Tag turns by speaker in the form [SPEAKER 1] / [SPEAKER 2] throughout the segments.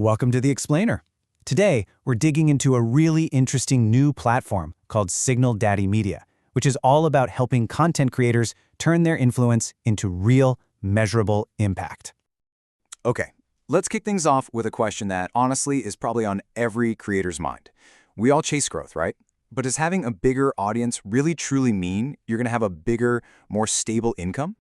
[SPEAKER 1] Welcome to The Explainer. Today, we're digging into a really interesting new platform called Signal Daddy Media, which is all about helping content creators turn their influence into real, measurable impact.
[SPEAKER 2] Okay, let's kick things off with a question that honestly is probably on every creator's mind. We all chase growth, right? But does having a bigger audience really truly mean you're going to have a bigger, more stable income?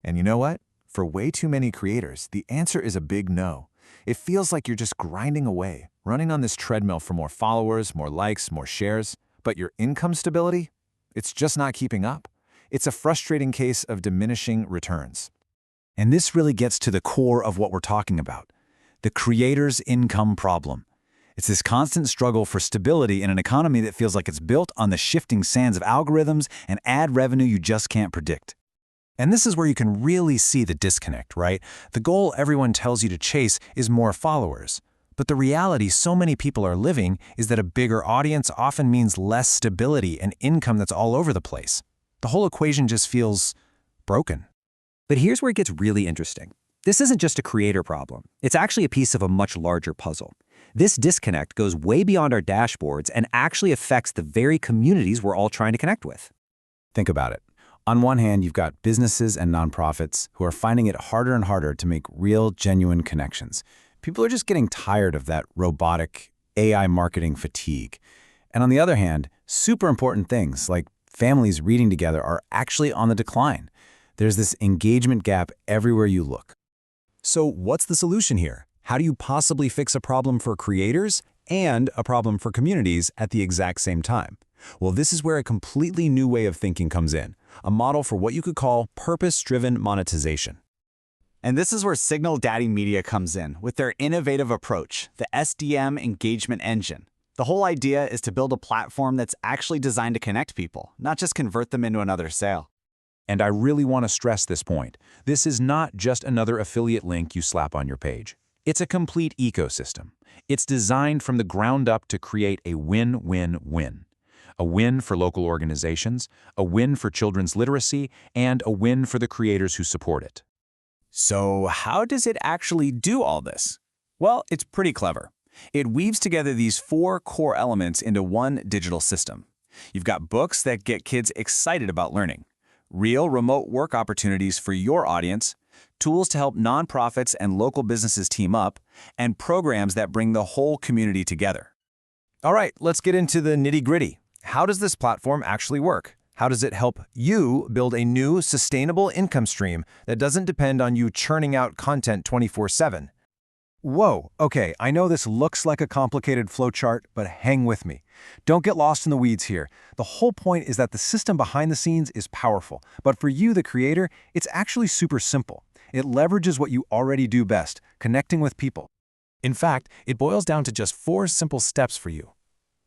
[SPEAKER 3] And you know what? For way too many creators, the answer is a big no. It feels like you're just grinding away, running on this treadmill for more followers, more likes, more shares, but your income stability? It's just not keeping up. It's a frustrating case of diminishing returns.
[SPEAKER 1] And this really gets to the core of what we're talking about, the creator's income problem. It's this constant struggle for stability in an economy that feels like it's built on the shifting sands of algorithms and ad revenue you just can't predict. And this is where you can really see the disconnect, right? The goal everyone tells you to chase is more followers. But the reality so many people are living is that a bigger audience often means less stability and income that's all over the place. The whole equation just feels broken.
[SPEAKER 4] But here's where it gets really interesting. This isn't just a creator problem. It's actually a piece of a much larger puzzle. This disconnect goes way beyond our dashboards and actually affects the very communities we're all trying to connect with.
[SPEAKER 1] Think about it. On one hand, you've got businesses and nonprofits who are finding it harder and harder to make real, genuine connections. People are just getting tired of that robotic AI marketing fatigue. And on the other hand, super important things like families reading together are actually on the decline. There's this engagement gap everywhere you look.
[SPEAKER 5] So what's the solution here? How do you possibly fix a problem for creators and a problem for communities at the exact same time? Well, this is where a completely new way of thinking comes in, a model for what you could call purpose-driven monetization.
[SPEAKER 6] And this is where Signal Daddy Media comes in with their innovative approach, the SDM Engagement Engine. The whole idea is to build a platform that's actually designed to connect people, not just convert them into another sale.
[SPEAKER 3] And I really want to stress this point. This is not just another affiliate link you slap on your page. It's a complete ecosystem. It's designed from the ground up to create a win-win-win. A win for local organizations, a win for children's literacy, and a win for the creators who support it.
[SPEAKER 5] So how does it actually do all this? Well, it's pretty clever. It weaves together these four core elements into one digital system. You've got books that get kids excited about learning, real remote work opportunities for your audience, tools to help nonprofits and local businesses team up, and programs that bring the whole community together. All right, let's get into the nitty-gritty. How does this platform actually work? How does it help you build a new, sustainable income stream that doesn't depend on you churning out content 24/7? Whoa, okay, I know this looks like a complicated flowchart, but hang with me. Don't get lost in the weeds here. The whole point is that the system behind the scenes is powerful, but for you, the creator, it's actually super simple. It leverages what you already do best, connecting with people. In fact, it boils down to just 4 simple steps for you.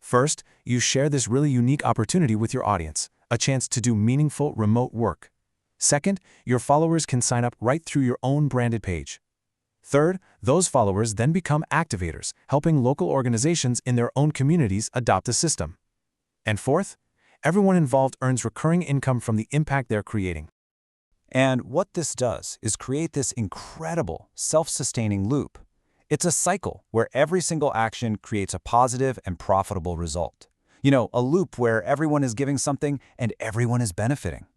[SPEAKER 5] First, you share this really unique opportunity with your audience, a chance to do meaningful remote work. Second, your followers can sign up right through your own branded page. Third, those followers then become activators, helping local organizations in their own communities adopt the system. And fourth, everyone involved earns recurring income from the impact they're creating. And what this does is create this incredible, self-sustaining loop. It's a cycle where every single action creates a positive and profitable result. You know, a loop where everyone is giving something and everyone is benefiting.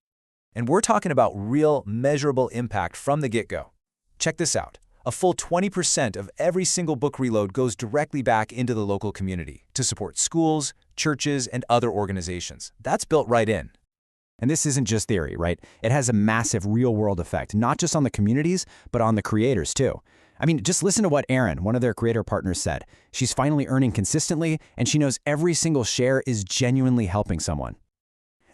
[SPEAKER 5] And we're talking about real, measurable impact from the get-go. Check this out. A full 20% of every single book reload goes directly back into the local community to support schools, churches, and other organizations. That's built right in.
[SPEAKER 4] And this isn't just theory, right? It has a massive real-world effect, not just on the communities, but on the creators too. I mean, just listen to what Erin, one of their creator partners, said. She's finally earning consistently, and she knows every single share is genuinely helping someone.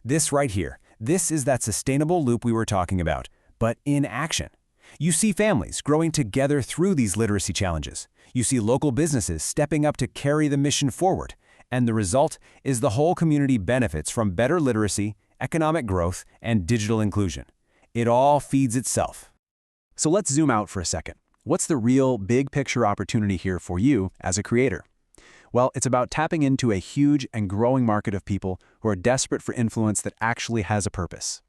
[SPEAKER 5] This right here, this is that sustainable loop we were talking about, but in action. You see families growing together through these literacy challenges. You see local businesses stepping up to carry the mission forward. And the result is the whole community benefits from better literacy, economic growth, and digital inclusion. It all feeds itself. So let's zoom out for a second. What's the real big picture opportunity here for you as a creator? Well, it's about tapping into a huge and growing market of people who are desperate for influence that actually has a purpose.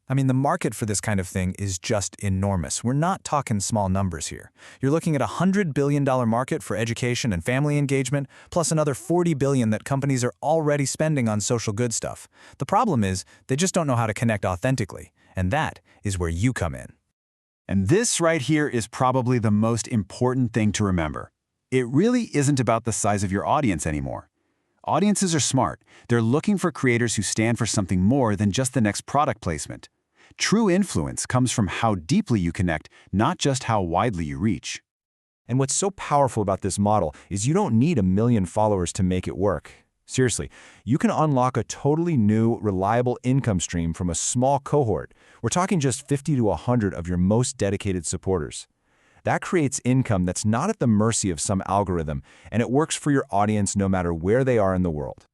[SPEAKER 7] I mean, the market for this kind of thing is just enormous. We're not talking small numbers here. You're looking at a $100 billion market for education and family engagement, plus another $40 billion that companies are already spending on social good stuff. The problem is, they just don't know how to connect authentically, and that is where you come in.
[SPEAKER 1] And this right here is probably the most important thing to remember. It really isn't about the size of your audience anymore. Audiences are smart. They're looking for creators who stand for something more than just the next product placement. True influence comes from how deeply you connect, not just how widely you reach.
[SPEAKER 3] And what's so powerful about this model is you don't need 1 million followers to make it work. Seriously, you can unlock a totally new, reliable income stream from a small cohort. We're talking just 50 to 100 of your most dedicated supporters. That creates income that's not at the mercy of some algorithm, and it works for your audience no matter where they are in the world.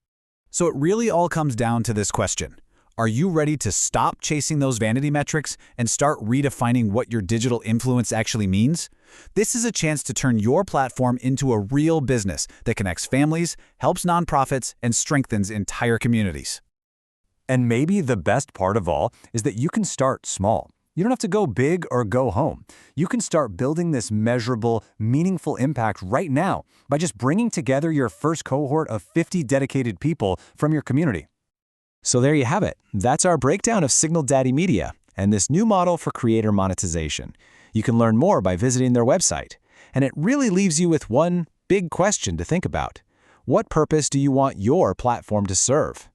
[SPEAKER 1] So it really all comes down to this question. Are you ready to stop chasing those vanity metrics and start redefining what your digital influence actually means? This is a chance to turn your platform into a real business that connects families, helps nonprofits, and strengthens entire communities.
[SPEAKER 3] And maybe the best part of all is that you can start small. You don't have to go big or go home. You can start building this measurable, meaningful impact right now by just bringing together your first cohort of 50 dedicated people from your community.
[SPEAKER 4] So there you have it. That's our breakdown of Signal Daddy Media and this new model for creator monetization. You can learn more by visiting their website. And it really leaves you with one big question to think about. What purpose do you want your platform to serve?